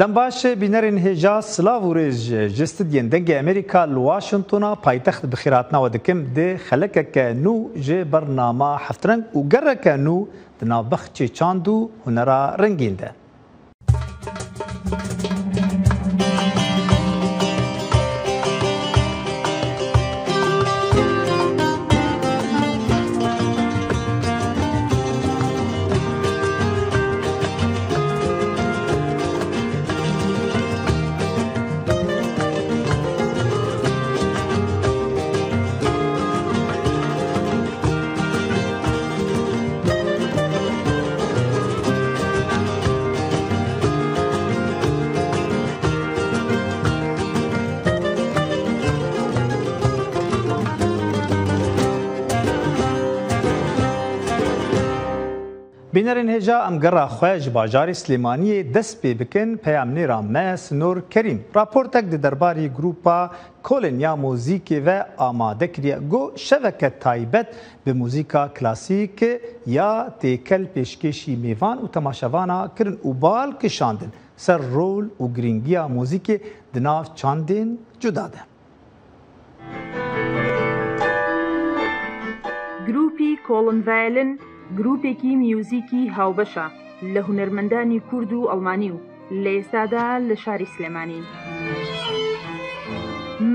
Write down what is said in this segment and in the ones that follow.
دەمباش بینەرین هێژا سلااو و ڕێژ جستدیên dengê Amerîka li Washingtona paytext bixîratnawe dikim dê xelekeke nû jê bernama heftreng û gereke nû di navbexçê çand û hunera rengîn de. بینەرین هێژا ئەم گەڕا خۆی ji bajarê Slêmaniyê dest pê bikin peyamnêra me Sinor Kerîm raportek di derbarê grûpa Kolenya Mûzîkê ve amade kiriye got şeveke taybet bi mûzîka klasîk ya têkel pêşkêşî mêvan û temaşevana kirin û bal kişandin ser rol û girîngiya mûzîkê di nav çandên cuda de. گروپی کۆڵنڤایلن گروپێکی میوزیکی هاوبەشە لە هونەرمەندانی کورد و ئەڵمانی و لە ئێستادا لە شاری سلێمانی.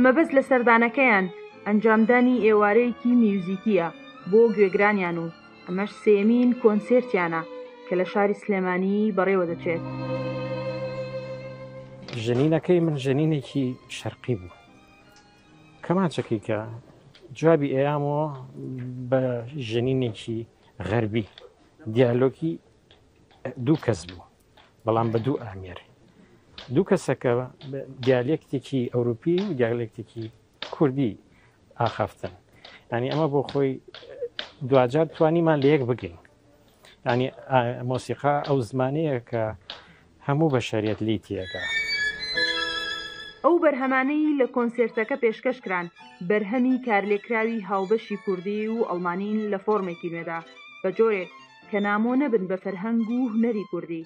مەبەست لە سەردانەکەیان ئەنجامدانی ئێوارەیەکی میوزیکیە بۆ گوێگرانیان و ئەمەش سێمین کۆنسێرتیانە کە لە شاری سلێمانی بەڕێوە دەچێت. ژنینەکەی من ژنینێکی شەرقی بوو کەمانچەکەی کە جوابی ئێیامەوە بە ژنینێکی غەربی دیالۆگی دوو کەس بوو بەڵام بە دوو ئامێر دوو کەسەکە دیالێکتێکی ئەوروپی و دیالێکتێکی کوردی ئاخافتن ینی ئەمە بۆ خۆی دوجار توانیمان لە یەک بگەین ینی مۆسیقا ئەو زمانەیە کە هەموو بەشەریەت لی تێگا. ئەو بەرهەمانەی لە کۆنسێرتەکە پێشکەشکران بەرهەمی کارلێکراوی هاوبەشی کوردی و ئەڵمانین لە فۆرمێکی نوێدا بە جۆرێک کە نامۆ نەبن بە فەرهەنگ و هونەری کوردی.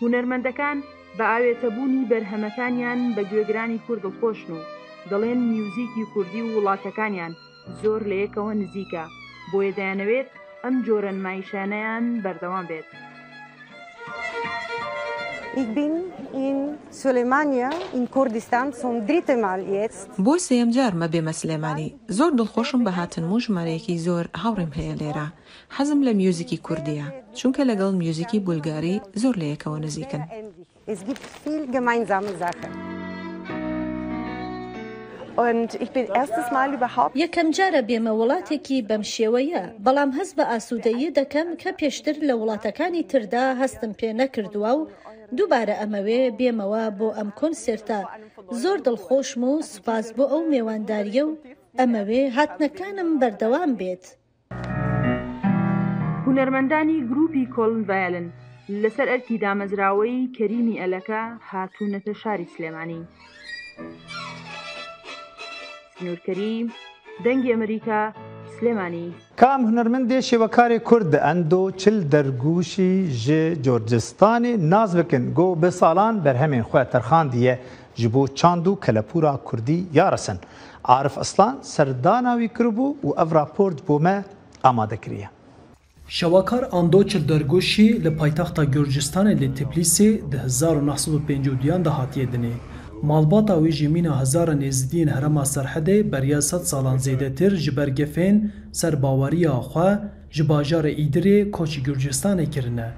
هونەرمەندەکان بە ئاوێتەبوونی بەرهەمەکانیان بە گوێگرانی کورد دڵخۆشن و دەڵێن میوزیکی کوردی و وڵاتەکانیان زۆر لە یەکەوە نزیکە بۆیە دەیانەوێت ئەم جۆرە نمایشانەیان بەردەوام بێت. Ich bin in Suleimania in Kurdistan zum dritten Mal jetzt. بۆ سێم جار مە بێمە سلێمانی زۆر دڵخۆشم بە هاتن و ژمارەیەکی زۆر هاوڕێم هەیە لێرە. حەزم لە میوزیکی کوردیە چونکە لەگەڵ میوزیکی بولگاری زۆر لە یەکەوە نزیکن. Es gibt viel gemeinsame Sachen. Und ich bin erstes Mal überhaupt یەکەم جارە بێمە وڵاتێکی بەم شێوەیە بەڵام هەست بە ئاسوودەیی دەکەم کە پێشتر لە وڵاتەکانی تردا هەستم پێ نەکردووە و دووبارە ئەمەوێ بێمەوە بۆ ئەم کۆنسێرتە زۆر دڵخۆشم و سوپاس بۆ ئەو میێوانداریە و ئەمەوێ هاتنەکانم بەردەوام بێت. هونەرمەندانی گروپی کۆڵنڤایلن لەسەر ئەرکی دامەزراوەی کەریمی ئەلەکە هاتوونەتە شاری سلێمانی. سنور کەریم دەنگی ئەمریکا سلێمانی. کام هونەرمەندێ شێوەکارێ کورد ئەندۆ چل دەرگوشی ji Gürcistanê naz bikin got bi salan berhemên xwe terxandiye ji bo çand û kelepûra Kurdî ya resin. Arif Aslan serdana wî kiribû û ev rapor bo me amade kiriye. Şewakar Ando Çildergoşî li paytexta Gürcistanê li Tiflisê di 1952 de hatiye dinê. Malbata wî ji mîna hezaran êzidiyên herêma Serhedê beriya 100 salan zêdetir ji ber gefên serbaweriya xwe ji bajarê Îdirê koçî Gürcistanê kirine.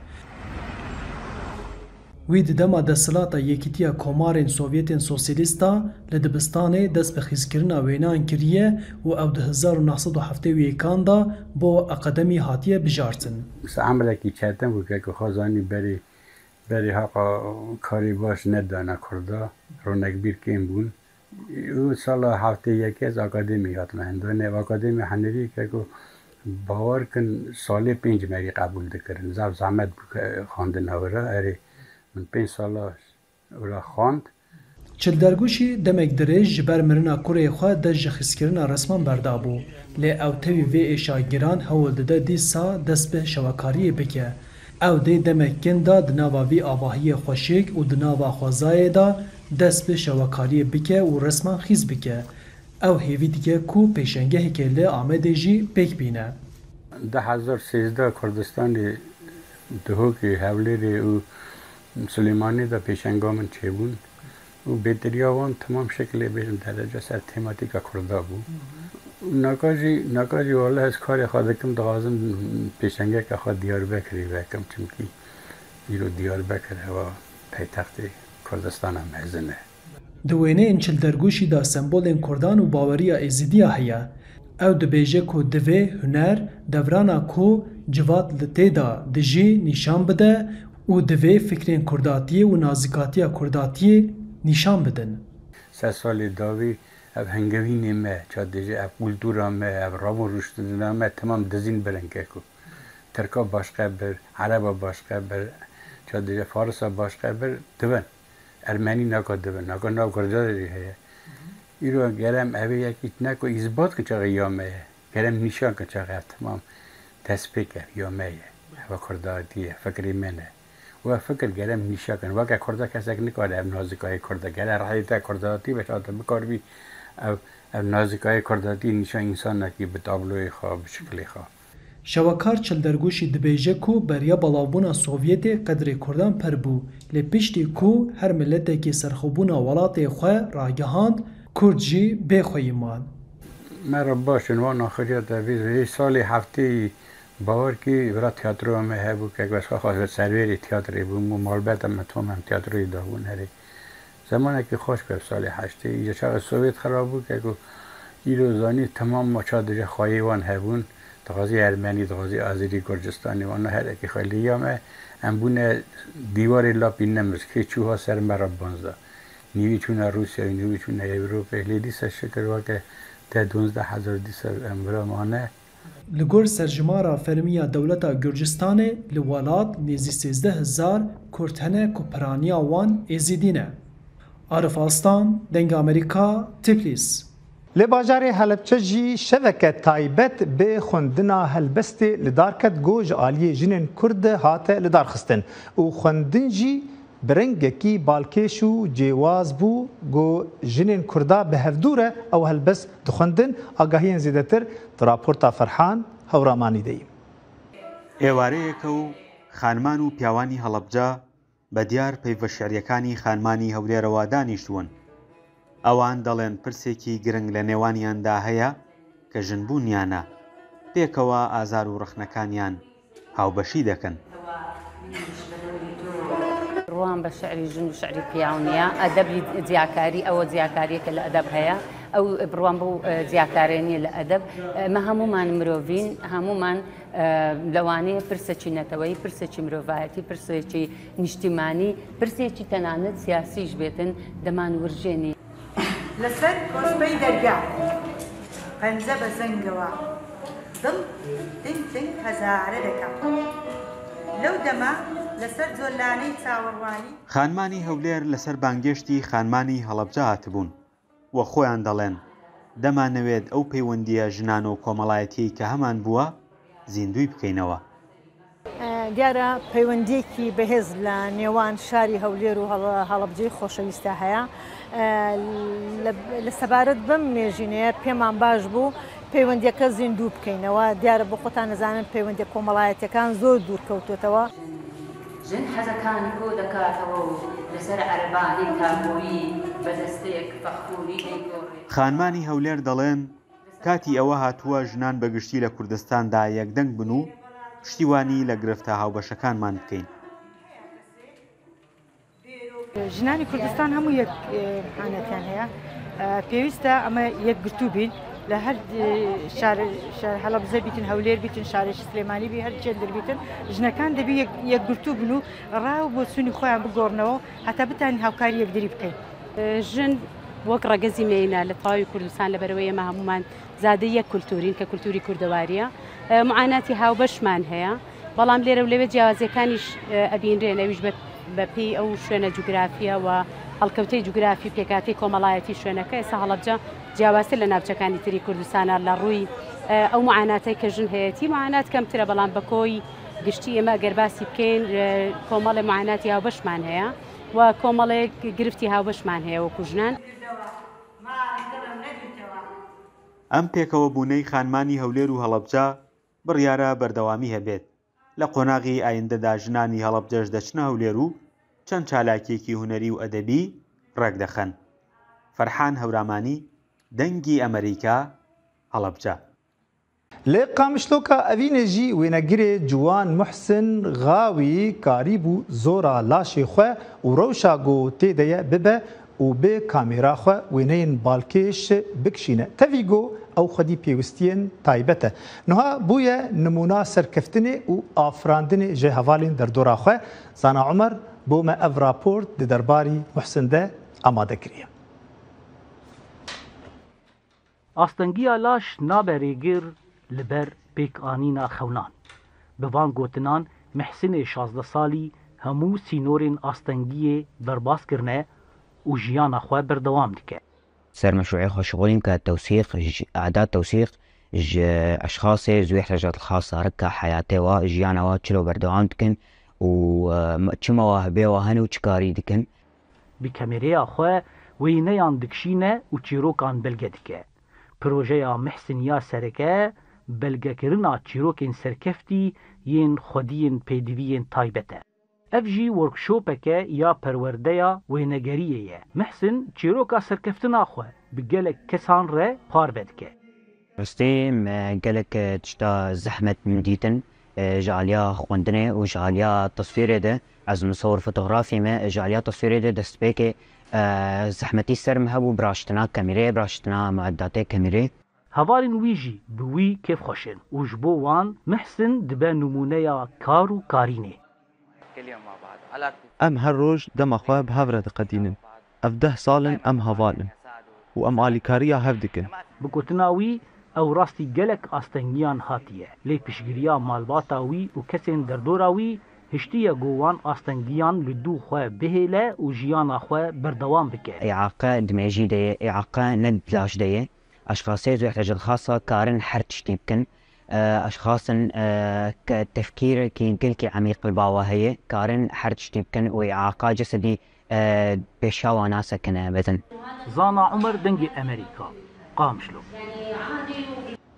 Wî di dema desthilata Yekîtiya Komarên Sovyetên Sosyalîsta li dibistanê dest bi xîzkirina wêneyan kiriye û ew di 1970 da bo akademî hatiye bijartin. Emelekî çetin bû ku xwezanî berî heqa karî baş nedana Kurda ronekbîr kêm bûn û sala heftê yekez akademî hatine hindonê akademî henêrî ku bawer kin salê pênc merî qebûl dikirin zav zehmet xwandin hewra erê min 5 sala wira xwand. Çildergoşî demek dirêj ji ber mirina kurê xwe dest ji xîzkirina resman berdabû lê ew tevî vê êşa giran hewl dide dîsa dest bi şewekariyê bike. او دê demekên da di nava vî avahiyê xweşik û di nava xwezayê da dest bi şewekariyê bike û resman xîz bike. Ew hêvî dike ku pêşengehekê li Amedê jî pêk bîne. 2013 Kurdistanê dihokê Hewlêrê û Silêmaniyê da pêşenga min çêbûn û bêteriya wan temam şekilê bêjim derece ser tematiîka Kurda bû. Naka jî wala ez karê xwe dikim dixwazim pêşengeka xwe Diyarbekirê vekim çimkî îro Diyarbekir hewa paytextê Kurdistana mezin e. Di wêneyên çildergûşî da sembolên Kurdan û baweriya êzidiya heye. Ew dibêje ku divê huner devrana ku civat li tê da dijî nîşan bide û divê fikrên kurdatiyê û nazîkatiya kurdatiyê nîşan bidin. Sed salê dawî ev hengevînê me, çadêjî ev kultûra me, ev rava rûştidina me temam dizîn birink ku. Tirka başqa bir, Ereba başqa bir, çadêjî Farisa başqa bir dibin. Ermenî naka dibin, naka nav Kurda jî heye. İro gerem evê yekî neko îzbat kiçaxê ya me ye. Gerem nîşan kiçaxê temam destpêk ev ya me ye. Heva kurdatî ye, fikrê me ne. û ev fikir gerem nîşakin. Weke Kurda kesek nikare ev nazîkayê Kurda. Gere rehîta kurdatî veşate bikarbî ev nazîkayê kurdatî nîşan însanekî bi tabloyê xwe, bi şiklê xwe. Şewekar çildergûşî dibêje ku beriya belavbûna Sovyetê qedrê Kurdan per bû. Lê piştî ku her milletekî serxwebûna welatê xwe ragihand, Kurd jî bêxweyî man. Me re baş in wan axiriya te vê salê hefteyî bawer kî vira teatroya me hebû kek veşxa xwe servêrê teatrê bûm û malbeta me tom hem teatroyê dabûn herê. Zemanekî xweş be salê heştê ji çaxa Sovyet xerab bû kek û îro zanî temam çadêje xwayê wan hebûn. Dixwazî Ermenî, dixwazî Azerî Kurdistanê wan herekî xweliya me em bûne dîwarê lapî nemiskê çûha ser me re banza. Nîvî çûna Rûsyayê, nîvî çûna Ewropayê lê dîsa şikir weke te 12,000 dîsa em vira mane. Li gor serjimara fermiya dewleta Gürcistanê li welat nêzî 13,000 Kurd hene ku piraniya wan êzîdî ne. Arif Aslan, Deng Amerîka, Tiflis. Li bajarê Helepçe jî şeveke taybet bê xwendina helbestê li dar ket got ji aliyê jinên Kurd hate li dar xistin û xwendin jî bi rengekî balkêş û cêwaz bû got jinên Kurda bi hevdû re ew helbest dixwendin. Agahiyên zêdetir di raporta Ferhan Hewramanî de ye. ئێوارەیەکە و خانمان و پیاوانی هەڵەبجە بە دیار پەیوە شێعریەکانی خانمانی هەولێرەوە دانیشتوون. ئەوان دەڵێن پرسێکی گرنگ لە نێوانیاندا هەیە کە ژنبوونیانە پێکەوە ئازار و ڕخنەکانیان هاوبەشی دەکەن. ڕوان بە شعری ژن و شعری پیاونیە ئەدەبی جیاکاری ئەوە جیاکاریەکە لە ئەدەب هەیە ئەو بڕوان بۆ جیاکارێنی لە ئەدەب مە هەمومان مرۆڤین هەمومان لەوانەیە پرسێکی نەتەوەی پرسێکی مرۆڤایەتی پرسێکی نیشتیمانی پرسێکی تەنانەت سیاسیش بێتن دەمان ورژێنی لەسەر کۆسپەی دەرگا پەنجە بە زەنگەوە دڵ تنگ تنگ هەزارە دەکەم لەو دەما لەسەر جۆلانەی چاوەڕوانی خانمانی هەولێر لەسەر بانگێشتی خانمانی هەڵەبجە هاتبوون وە خۆیان دەڵێن دەمانەوێت ئەو پەیوەندیە ژنان و کۆمەڵایەتی کە هەمان بووە زیندوی بکەینەوە. دیارە پەیوەندیەکی بەهێز لە نێوان شاری هەولێر و هەڵەبجەی خۆشەویستە هەیە لە سەبارەت بەم مێژینەیە پێمان باش بوو پەیوەندیەکە زیندوو بکەینەوە دیارە بۆ خۆتان نەزانن پەیوەندی کۆمەڵایەتەکان زۆر دوورکەوتوێتەوە. ژن حەزەکانی کۆ دەکاتەوە و لەسەر عەربانی تابۆیی بەدەستەیەک فەخوری دەیگۆڕێت. خانمانی هەولێر دەڵێن کاتی ئەوە هاتووە ژنان بەگشتی لە کوردستاندا یەکدەنگ بن و پشتیوانی لە گرفتە هاوبەشەکانمان بکەین. ژنانی کوردستان هەموو یەک حانەتیان هەیە پێویستە ئەمە یەکگرتوو بین لە هەر هەڵەبجە بیتن هەولێر بیتن شارێکی سلێمانی بی هەر چێت دەربیتن ژنەکان دەبی یەکگرتوو بن و ڕاو بۆ چوونی خۆیان بگۆڕنەوە هەتا بتانی هاوکاری یەکدەری بکەین. ژن وەک ڕەگەزی مێینە لە تەواوی کوردستان لەبەرەوەی ئێمە هەمومان زادە یەک کولتورین کە کولتوری کوردەواریە معاناتی هاوبەشمان هەیە بەڵام لێرە و لەوێ جیاوازیەکانیش ئەبینرێن ئەویش بە پێی ئەو شوێنە جوگرافیە و هەڵکەوتەی جوگرافی پێکاتی کۆمەڵایەتی شوێنەکە ئێستا هەڵەبجە جیاوازتر لە ناوچەکانی تری کوردستانە لە ڕووی ئەو معاناتەی کە ژن هەیەی معانات کەمترە بەڵام بە کۆی گشتی ئێمە ئەگەر باسی بکەین کۆمەڵی معاناتی هاوبەشمان هەیە و کۆمەڵێک گرفتی هاوبەشمان هەیە وەکو ژنان. ئەم پێکەوە بوونەی خانمانی هەولێر و هەڵەبجە بڕیارە بەردەوامی هەبێت. لە قۆناغی ئایندەدا ژنانی هەڵەبجەش دەچنە هەولێر و چەند چالاکیێکی هونەری و ئەدەبی ڕێک دەخەن. فەرحان هەورامانی، دەنگی ئەمریکا، هەڵەبجە. لێ قامشلۆکە ئەڤینێژی وێنەگرێ جوان محسن غاوی کاری بوو زۆرە لاشێ خوێ و ڕەوشا گۆ تێدەیە ببە و بێ کامێراخوا وێنەیەن باڵکێش بکشینە. تەڤی گۆ ئەو خودی پێویستیەن تایبەتە. نها بوویە نمونا سەرکەفتنێ و ئافراندنێ ژێ هەڤالێن دەردۆراخوا. زانا عومەر بۆمە ئەڤ راپۆرت لە دەرباری محسندە ئامادە کریە. ئاستەنگیە لاش نابە ڕێگر لەبەر پێکئانینا خەونان. بڤان گوتنان محسنێ 16 ساڵی هەموو سینۆرên ئاستەنگیێ دەرباسکردنە و ژیانە خوا بەردەوام دکە. سر مشروعي خشغولين كتوثيق أعداد توثيق أشخاص ذوي احتياجات الخاصة ركا حياتي وجيانا وتشلو بردوام دكن وتش مواهبي وهني وتشكاري دكن بكاميريا خوا وينيان دكشينة وتشيروكان بلغة دكا بروجيا محسن يا سركا بلغة كرنا تشيروكين سركفتي ين خودين بيدوين تايبتا افجي وركشوبكا يا پرورديا وينگريه محسن چيروكا سركفتنا خو بگلك كسان ر پار بدكه رستيم قالك تشتا زحمه من ديتن جعليا خوندنه وجعليا تصوير ده از مصور فوتوغرافي ما جعليا تصوير ده دستبيك زحمتي سر مهبو براشتنا كاميرا براشتنا معدات كاميرا هوارين ويجي بوي كيف خوشن وجبو وان محسن دبا نمونيا كارو كارينه ام هر روج دم خوا بهافرة قدينن افده صالن ام هوالن و ام آلیکاریا هفدکن بکوتناوی او راستی گلک آستنگیان هاتیه لی پشگریا مالباتاوی و کسین دردوراوی هشتیه گوان آستنگیان لدو خواه بهیله و جیانا خواه بردوام بکه اعاقه دماجی ده اعاقه ندلاش ده اشخاصی ذو احتیاجات خاصه کارن هر تشتی بکن اشخاص كتفكير كي كلكي عميق بالباوهية كارن حرج تبكن واعاقه جسدي بشاوى ناسا كنا بزن زانا عمر دنجي امريكا قامشلو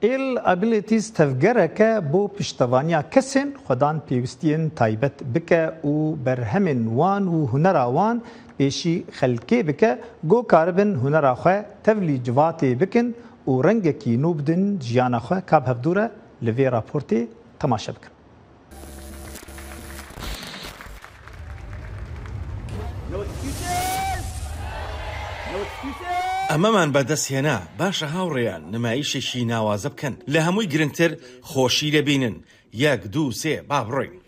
ایل ابیلیتیز تفگرکه بو پشتوانیا کسین خودان پیوستین تایبت بکه و برهمن وان و هنراوان پیشی خلکی بکه گو کاربن هنراخواه تفلی جواتی بکن و رنگ کی نوبدن جیانا خو کاب هفدوره لوی راپورتی تماشا بکن. ئەمەمان بەدەستهێنا باشە هاوڕێیان نمایشێکی ناوازە بکەن لە هەمووی گرنگتر خۆشی لەبینن 1 2 3 با بڕۆین.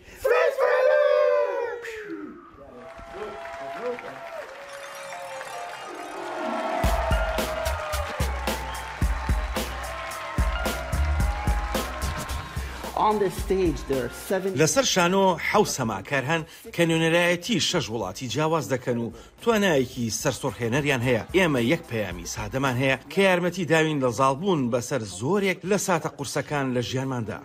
لەسەر شانۆ حەو سەماکار هەن کە نوێنەرایەتی 6 وڵاتی جیاواز دەکەن و توانایەکی سەرسوڕهێنەریان هەیە. ئێمە یەک پەیامی سادەمان هەیە کە یارمەتی داوین لە زاڵبوون بەسەر زۆرێک لە ساتە قورسەکان لە ژیانماندا.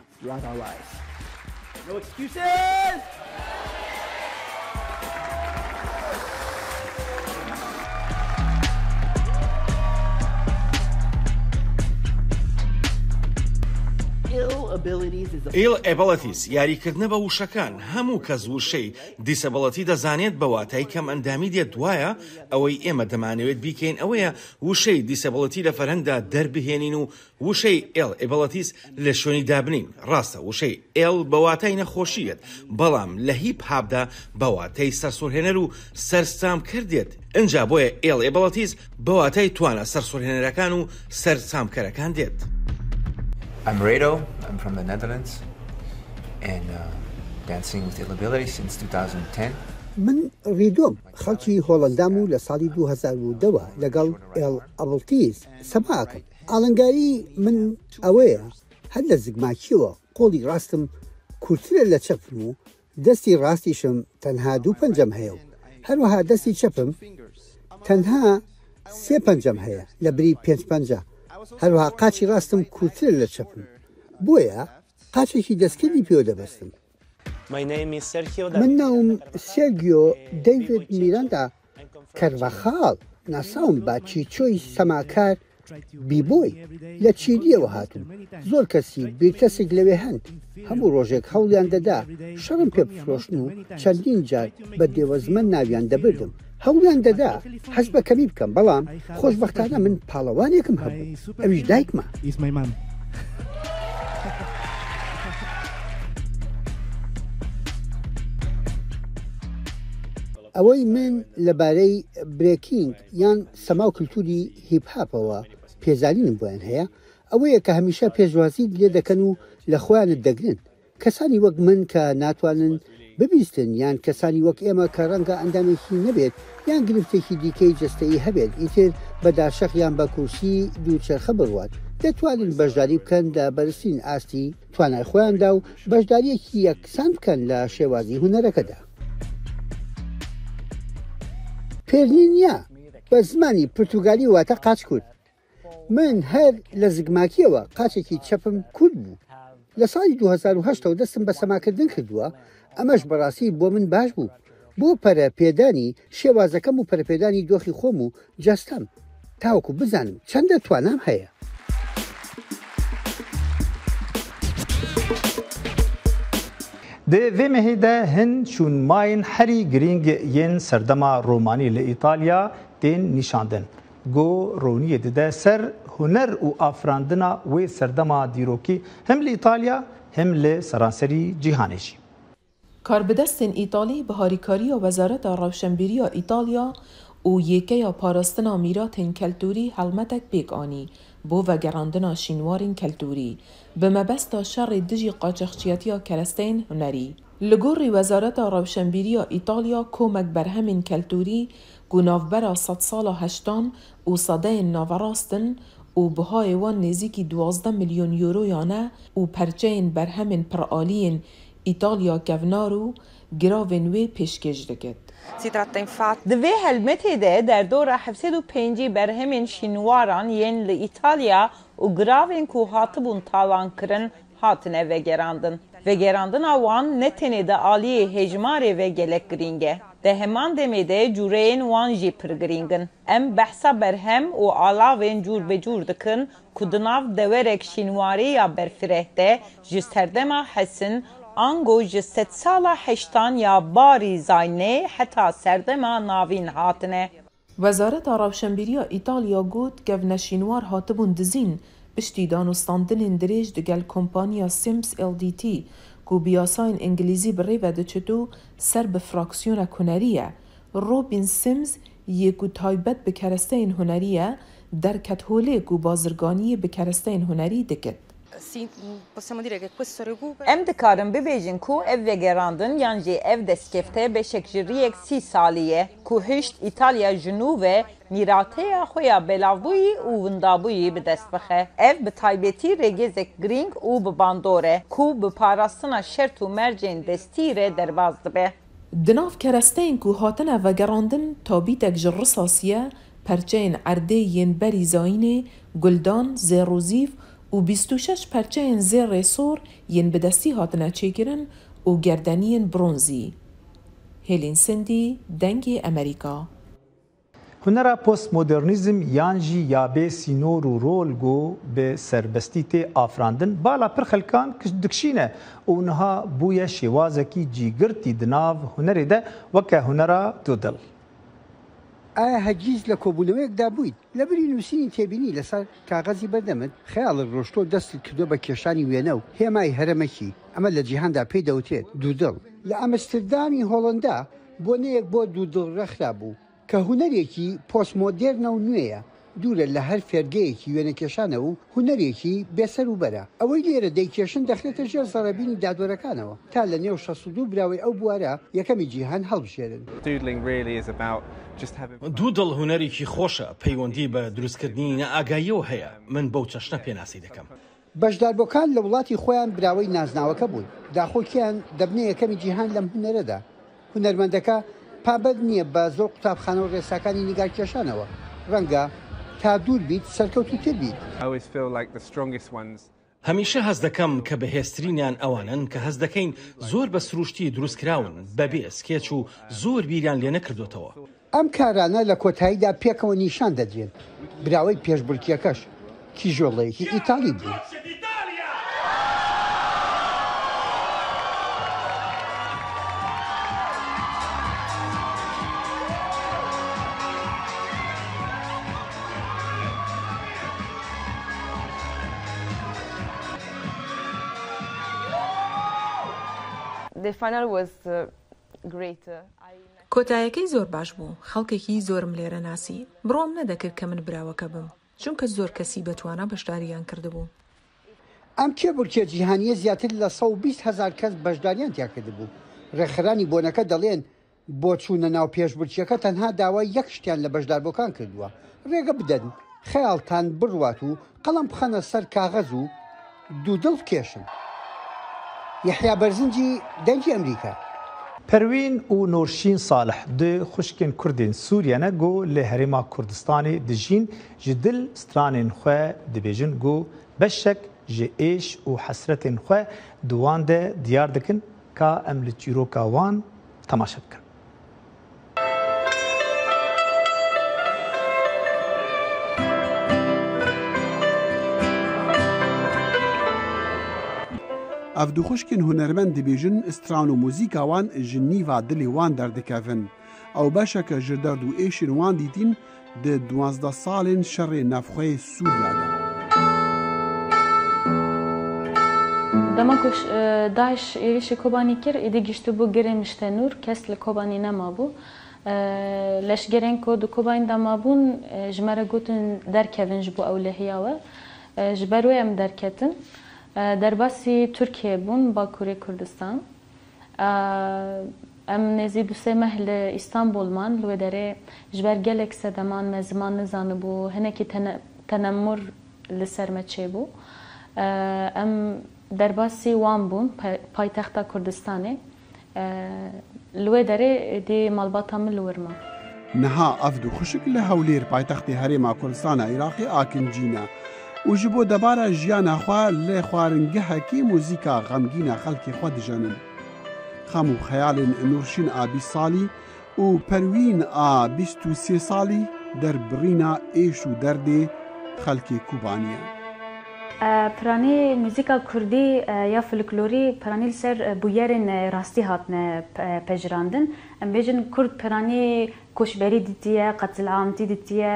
ئیل ئێبڵەتیس یاریکردنە بە وشەکان هەموو کەس وشەی دیسەبڵەتی دەزانێت بە واتای کەم ئەندامی دێت دوایە ئەوەی ئێمە دەمانەوێت بیکەین ئەوەیە وشەی دیسەبڵەتی لە فەرهەنگدا دەربهێنین و وشەی ئێل ئێبڵەتیس لە شوێنی دابنین. ڕاستە وشەی ئێل بە واتای نەخۆشیەت بەڵام لە هیپ هاپدا بە واتای سەرسوڕهێنەر و سەرسام کردێت. ئەنجا بۆیە ئێل ئێبڵەتیس بە واتای توانە سەرسوڕهێنەرەکان و سەرسامکەرەکان دێت. I'm Rado. I'm from the Netherlands and dancing with ill ability since 2010. من ریدۆم خەڵکی هۆڵەندام و لە ساڵی 2002 لەگەڵ ئێل ئەبڵتیز سەماکەم. ئاڵنگاری من ئەوەیە هەر لە زگماکیەوە قۆڵی ڕاستم کورتترە لە چەپم و دەستی ڕاستیشم تەنها 2 پەنجەم هەیە و هەروەها دەستی چەپم تەنها 3 پەنجەم هەیە لە بری 5 پەنجە. هەروەها قاچی ڕاستم کورتترە لە چەپم بۆیە قاچێکی دەستکردی پێوە دەبەستم. من ناوم سێرگیۆ دەیڤید میراندا کەرڤەخاڵ ناساوم با چیچۆی سەماکار بیبۆی لە چیلیەوە هاتووم زۆر کەسی بیرکەسێک لەوێ هەند هەموو ڕۆژێک هەوڵیان دەدا شەڕم پێ بفرۆشن و چەندین جار بە دێوەزمەند ناویان دەبردم هەوڵیان دەدا حەز بە کەمی بکەم بەڵام خۆشبەختانە من پاڵەوانێکم هەبوو ئەویش دایکمە ئەوەی من لەبارەی برێکینگ یان سەما و کللتوری هیپهاپەوە پێزانینم بۆیان هەیە ئەوەیە کە هەمیشە پێشوازی لێ دەکەن و لە خۆیانت دەگرن کەسانی وەک من کە ناتوانن ببیستن یان کەسانی وەک ئێمە کە ڕەنگە ئەندامێکی نەبێت یان گرفتێکی دیکەی جستەیی هەبێت ئیتر بەداشەق یان بە کورسی دووچەرخە بڕوات دەتوانن بەشداری بکەن لە بەرزترین ئاستی توانای خۆیاندا و بەشداریەکی یەکسان بکەن لە شێوازی هونەرەکەدا پێرنینیا بە زمانی پرتوگالی واتە قاچ کورد من هەر لە زگماکیەوە قاچێکی چەپم کورد بوو لە ساڵی 2008 دەستم بە سەماکردن کردووە ئەمەش بەڕاستی بۆ من باش بوو بۆ پەرەپێدانی شێوازەکەم و پەرەپێدانی دۆخی خۆم و جەستەم تاوەکو بزانم چەندە توانام هەیە Di vê mehê de hin şûnmayên herî girîng yên serdema romanî li İtalya tên nîşandin. Got roniyê dide ser huner û afirandina wê serdema dîrokî hem li İtalya hem li seranserî cîhanê jî. Karbidestên Îtalî bi harîkariya Wezareta Rewşenbîriya İtalya û yêkeya parastina mîratên keltûrî helmetek pêk anî bo vegerandina şînwarên keltûrî bi mebesta şerê dijî qaçaxçiyetiya keresteyên hunerî. Li gorî Wezareta Rewşenbîriya İtalya komek berhemên keltûrî ku navbera sedsala heştan û sedeyên naverastin û bihayê wan nêzîkî 12 milyon euroyan e û perçeyên berhemên piraliyên İtalya kevnar û giravên wê pêşkêş dikir. Divê helmetê de derdora 705 berhemên şînwaran yên li İtalya û giravên ku hatibûn talankirin hatine vegerandin. Vegerandina wan ne tenê de aliyê hejmarê ve gelek girîng e. Di heman demê de cûreyên wan jî pir girîng in. Em behsa berhem û alavên cûr be cûr dikin ku di nav dewerek şînwarîya berfireh de ji serdema hesin ango ji sedsala heştan ya barî zaynê heta serdema navîn hatine. Wezareta Rewşenbîriya İtalya got gevneşînwar hatibûn dizîn piştî danûstandinên dirêj digel kompanya Sims LDT ku bi yasayên İngilîzî bi rê ve diçîtû ser bi fraksiyona hunerî ye. Robin Sims yê ku taybet bi keresteyên hunerî ye derket holê ku bazirganiyê bi keresteyên hunerî dikir. Em dikarin bibêjin ku ev vegerandin yan jî ev destkefte beşek ji riyek 30 salî ye ku hişt İtalya ji nû ve mîrateya xwe ya belavbûyî û windabûyî bi dest bixe. Ev bi taybetî rêgezek girîng û bi bandor e ku bi parastina şert û mercên destî re derbas dibe. Di nav keresteyên ku hatine vegerandin tabîtek ji Risasiye, perçeyên erdê yên berî Zayînê, Guldan, Zêrozîv û 26 perçeyên zê rêsor yên bi destî hatine çêkirin û gerdeniyên bronzî. Hêlên Sindî, Dengê Amerîka. Hunera postmodernîzm yan jî ya bê sînor û rol got bi serbestî tê afirandin bala pir xelkan dikişîne û niha bûye şêwazekî cîgirtî di nav hunerê de weke hunera dudil. ئایا هەرگیز لە کۆبوونەوەیەکدا بوویت لەبەری نووسینی تێبینی لەسەر کاغەزی بەردەمت خەیاڵت ڕۆشتۆ دەستت کردووە بە کێشانی وێنە و هێمای هەرەمەکی ئەمە لە جیهاندا پێی دەوترێت دوودڵ لە ئەمستردامی هۆڵندا بۆنەیەک بۆ دوودڵ ڕەخرا بوو کە هونەرێکی پۆستمۆدێرنە و نوێیە دوورە لە هەر فێرگەیەکی وێنەکێشانە و هونەرێکی بێسەر و بەرە ئەوەی لێرە دەیکێشن دەخرێتە ژێر زەڕەبینی دادوەرەکانەوە تا لە نێو 62 براوەی ئەو بوارە یەکەمی جیهان هەڵبژێرن. دوودڵ هونەرێکی خۆشە پەیوەندی بە دروستکردنی نەئاگاییەوە هەیە من بەو چەشنە پێناسی دەکەم. بەشداربووەکان لە وڵاتی خۆیان براوەی نازناوەکە بوون داخۆکیان دەبنێ یەکەمی جیهان لەم هونەرەدا هونەرمەندەکە پابەت نییە بە زۆر قوتابخانە و ڕێساکانی نیگارکێشانەوە ڕەنگە تا دوور بیت سەرکەوتوتر بیت. هەمیشە هەز دەکەم کە بەهێزترینیان ئەوانن کە هەز دەکەین زۆر بە سروشتی دروستکراون بەبێ سکێچ و زۆر بیریان لێ نەکردوتەوە. ئەم کارانە لە کۆتاییدا پێکەوە نیشان دەدرێن. براوەی پێشبڕکێکەش کیژۆڵەیەکی ئیتالی بوو. کۆتاییەکەی زۆر باش بوو، خەڵکێکی زۆرم لێرە ناسی، بڕۆم نەدەکرد کە من براوەکە بم، چونکە زۆر کەسی بەتوانە بەشداریان کردبوو. ئەم کێبڵکێ جیهانیە زیاتر لە 120,000 کەس بەشداریان تیا کردبوو. ڕێکخرانی بۆنەکە دەڵێن بۆ چوونە ناو پێشبڕکێکە تەنها داوای یەک شتیان لە بەشداربووەکان کردووە. ڕێگە بدەن، خەیاڵتان بڕوات و قەڵەم بخەنە سەر کاغەز و دوودڵ بکێشن. یحیا بەرزنجی دەنگی ئەمریکا. پروین û Nurşîn Salih di xuşkên Kurdên Sûriyene got li Herêma Kurdistanê dijîn ji dil stranên xwe dibêjin got beşek ji êş û hesretên xwe di wan de diyar dikin ka em li çîroka wan temaşe bikin. Ev du xuşkên hunermend dibêjin stran û mûzîka wan ji nîva dilê wan derdikevin. Ew beşeke ji derd û êşên wan dîtîn di 12 salên şerê navxweyê Sûriya de. Dema ku Daesh êrişê Kobanî kir, êdî giştibû girê Miştenûr, kes li Kobanî nemabû. Leşgerên ku di Kobanî de mabûn ji me re gotin derkevin ji bo ewlehiya we. Ji ber wê em derketin. Derbasî Tirkiye bûn, Bakurê Kurdistan. Em nêzî du sê meh li İstanbul man, li wê derê ji ber gelek sedeman me ziman nizanibû, hinekî tenemmûr li ser me çêbû. Em derbasî wan bûn, paytexta Kurdistanê. Li wê derê êdî malbata min li wirma. Niha ev du xuşik li Hewlêr paytextê Herêma Kurdistana Iraqê akincîne. û ji bo debara jiyana xwe lê xwaringehekî mûzîka xemgîna xelkê xwe dijenin. Xem û xeyalên Nurşîn a 20 salî û Perwîn a 23 salî derbirîna êş û derdê xelkê Kobanî ye. Piranî mûzîka Kurdî ya folklorî piranî li ser bûyerên rastî hatine pejirandin. Em bêjin Kurd piranî koşberî dîtiye, qetil'amtî dîtiye,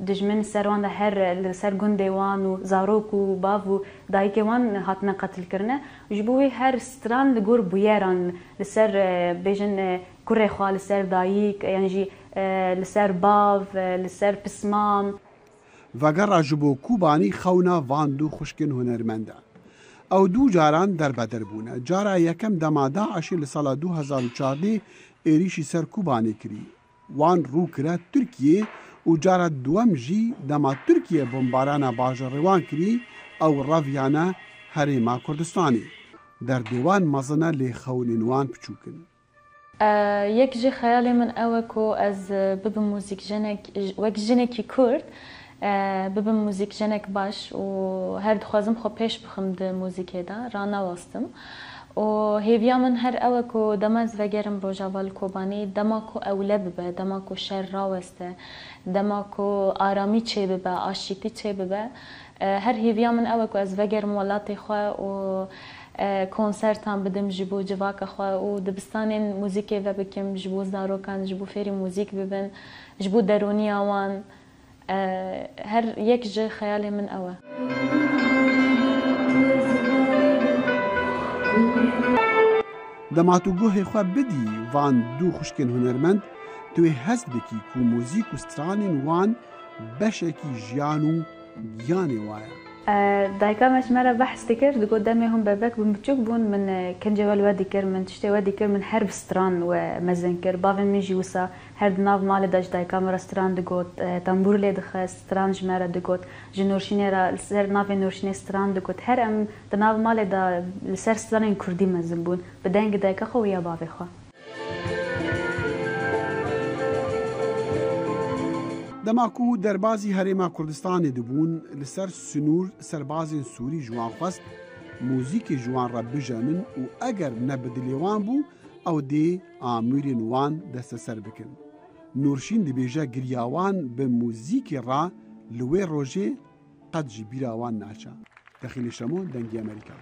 dijmin ser wan de her li ser gundê wan û zarok û bav û dayîkê wan hatine qetilkirine. Ji bo wê her stran li gor bûyeran li ser bêjin kurê xwe li ser dayîk yan jî li ser bav, li ser pisman. Vegera ji bo Kobanî xewna van du xuşkên hunermend e. Ew du caran derbeder bûne. Cara yekem dema Daişê li sala 2014 êrişî ser Kobanî kirî. Wan rû kire Tirkiye û cara duwem jî dema Tirkiye bombarana bajarê wan kirî ew reviyane Herêma Kurdistanê. Derdê wan mezin e lê xewnên wan biçûk in. Yek jî xeyalê min ew e ku ez bibim mûzîkjenek wek jinekî Kurd bibim mûzîkjenek baş û her dixwazim xwe pêş bixim di mûzîkê de ranewastim. û hêviya min her ew e ku dema ez vegerim rojava li Kobanî, dema ku ewle bibe, dema ku şer raweste, dema ku aramî çê bibe, aşîtî çê bibe. Her hêviya min ew e ku ez vegerim welatê xwe û konsertan bidim ji bo civaka xwe û dibistanên mûzîkê ve bikim ji bo zarokan, ji bo fêrî mûzîk bibin, ji bo derûniya wan. Her yek ji xeyalê min ew e. Dema tu guhê xwe bidî van du xuşkên hunermend, tu ê hez dikî ku mûzîk û stranên wan beşekî jiyan û giyanê wa ye. Dayika me ji me re behs dikir, digot demê hûn bebek bûn biçûk bûn min kincê we li we dikir, min tiştê we dikir, min her bi stran we mezin kir. Bavên min jî wisa her di nav malê de ji dayika me re stran digot, tembûr lê dixe, stran ji me re digot, ji Nurşînê re li ser navê Nurşînê stran digot. Her em di nav malê de li ser stranên Kurdî mezin bûn. Bi dengê dayika xwe û ya bavê xwe. دەماکو دەربازی هەرێما کوردستانی دەبوون لەسەر سنوور سەربازên سووری جوان خواست موزیکی جوان ڕە بژەنن و ئەگەر نەبدلێوان بوو ئەو دێ ئامورên wan دەستەسەر بکن. نورشین دەبێژە گریاوان بە موزیکی ڕا li wê rojê qet jî bîra wan naçe. Dexîlê Şemo dengê Amerîka.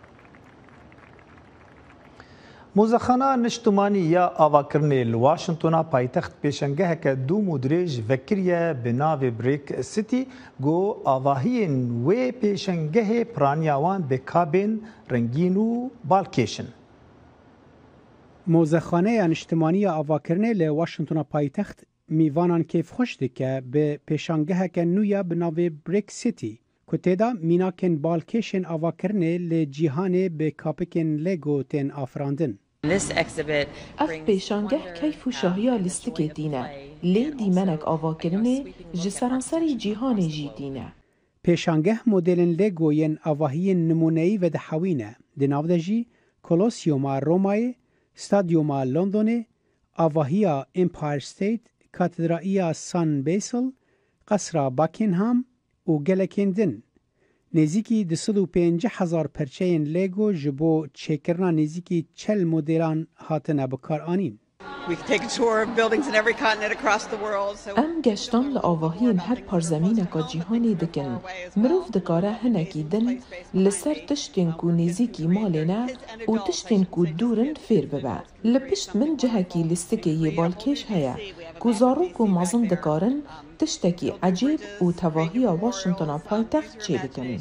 Mozexana Niştimanî ya avakirinê li Washingtona paytext pêşengeheke dûm û dirêj vekiriye bi navê Brick City got avahiyên wê pêşengehê piraniya wan bi kabên rengîn û balkêşin. Mozexaneya Niştimanî ya avakirinê li Washingtona paytext میوانان کیفخۆش dike bi pêşangeheke nû ya bi navê Brick City ku têda mînakên balkêşên avakirinê li cîhanê bi kapikên Lego tên afirandin. Ev pêşangeh keyf û şahiya lîstikê dîne, lê dîmenek avakirinê ji seranserî cîhanê jî dîne. Pêşangeh modelên Lego yên avahiyên nimûneyî ve dihewîne. Di nav de jî Kolosyoma Romayê, Stadyuma Londonê, avahiya Empire State, Katedraiya San Basil, Qesra Buckingham û gelekên din. Nêzîkî 250,000 perçeyên Lego ji bo çêkirina nêzîkî 40 modelan hatine bikaranîn. Em geştan li avahiyên her parzemîneka cîhanê dikin. Mirov dikare hinekî din li ser tiştên ku nêzîkî malê ne û tiştên ku dûr in fêr bibe. Li pişt min cihekî lîstikê yê balkêş heye ku zarok û mezin dikarin tiştekî ecêb û tevahiya Washingtona paytext çê bikin.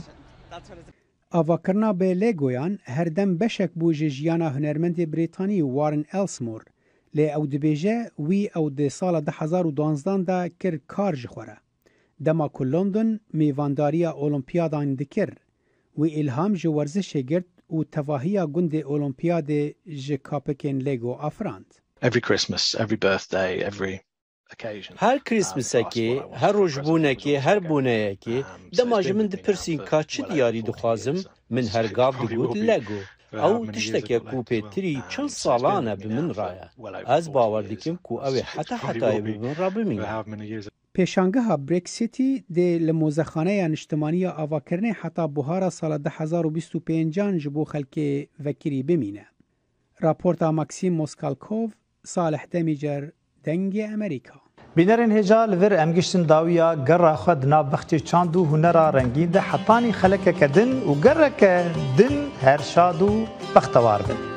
Avakirina bê Legoyan herdem beşek bû ji jiyana hunermendê Brîtanî Warren Ellismore. Lê ew dibêje wî ew di sala 2012 de kir kar ji xwe re. Dema ku London mêvandariya Olimpiyadan dikir, wî îlham ji werzişê girt û tevahiya gundê Olimpiyadê ji kapikên Lego afirand. Her Krîsmisekê, her rojbûnekê, her bûneyekê dema ji min dipirsîn ka çi diyarî dixwazim, min her gav digot Lego. Ew tişteke ku pêtirî çend salan e bi min raye. Ez bawer dikim ku ew ê hetayê bi min re bimîne. Pêşangeha Brick City dê li Mozexaneya Niştimaniya avakirinê heta buhara sala 2025 ji bo xelkê vekirî bimîne. Raporta Maxim Moskalkov, Salih Demîcer, Dengê Amerîka. Bînerên hêja li vir em giştin dawiya gera xwe di nav bexçê çand û hunera rengîn de hetanî xelekeke din û gereke din her şad û bextewar bin.